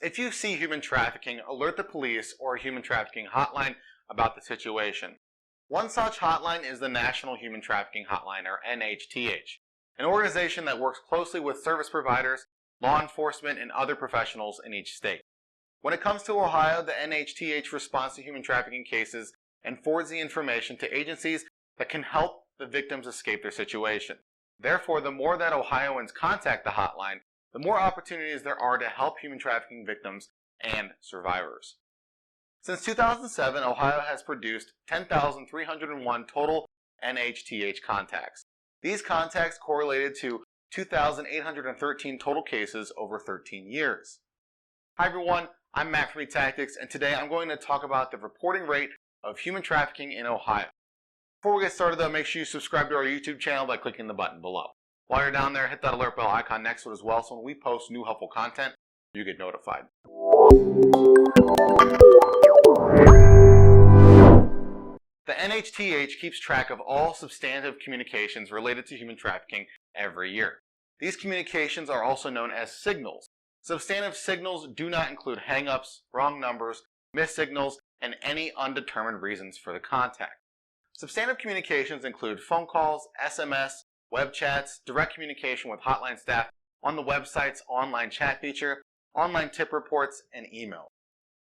If you see human trafficking, alert the police or a human trafficking hotline about the situation. One such hotline is the National Human Trafficking Hotline, or NHTH, an organization that works closely with service providers, law enforcement, and other professionals in each state. When it comes to Ohio, the NHTH responds to human trafficking cases and forwards the information to agencies that can help the victims escape their situation. Therefore, the more that Ohioans contact the hotline, the more opportunities there are to help human trafficking victims and survivors. Since 2007, Ohio has produced 10,301 total NHTH contacts. These contacts correlated to 2,813 total cases over 13 years. Hi everyone, I'm Matt from Tactics, and today I'm going to talk about the reporting rate of human trafficking in Ohio. Before we get started though, make sure you subscribe to our YouTube channel by clicking the button below. While you're down there, hit that alert bell icon next to it as well, so when we post new helpful content, you get notified. The NHTH keeps track of all substantive communications related to human trafficking every year. These communications are also known as signals. Substantive signals do not include hang-ups, wrong numbers, missed signals, and any undetermined reasons for the contact. Substantive communications include phone calls, SMS, web chats, direct communication with hotline staff on the website's online chat feature, online tip reports, and email.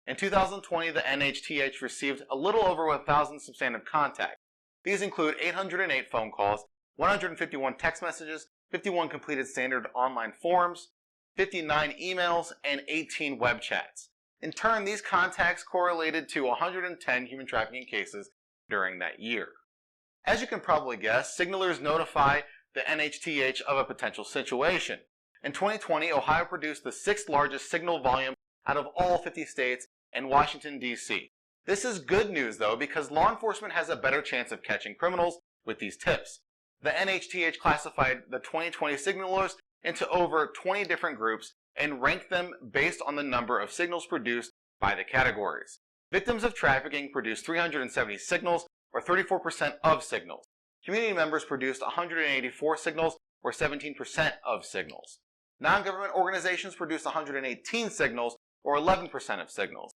In 2020, the NHTH received a little over 1,000 substantive contacts. These include 808 phone calls, 151 text messages, 51 completed standard online forms, 59 emails, and 18 web chats. In turn, these contacts correlated to 110 human trafficking cases during that year. As you can probably guess, signalers notify the NHTH of a potential situation. In 2020, Ohio produced the 6th largest signal volume out of all 50 states and Washington, D.C. This is good news though, because law enforcement has a better chance of catching criminals with these tips. The NHTH classified the 2020 signalers into over 20 different groups and ranked them based on the number of signals produced by the categories. Victims of trafficking produced 370 signals, or 34% of signals. Community members produced 184 signals, or 17% of signals. Non-government organizations produced 118 signals, or 11% of signals.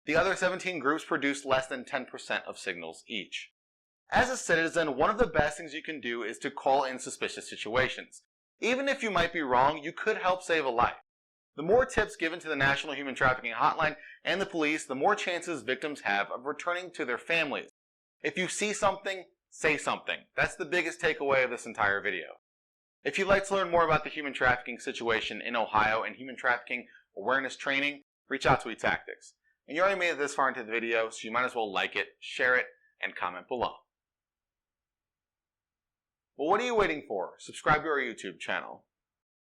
The other 17 groups produced less than 10% of signals each. As a citizen, one of the best things you can do is to call in suspicious situations. Even if you might be wrong, you could help save a life. The more tips given to the National Human Trafficking Hotline and the police, the more chances victims have of returning to their families. If you see something, say something. That's the biggest takeaway of this entire video. If you'd like to learn more about the human trafficking situation in Ohio and human trafficking awareness training, reach out to Tactics. And you already made it this far into the video, so you might as well like it, share it, and comment below. Well, what are you waiting for? Subscribe to our YouTube channel.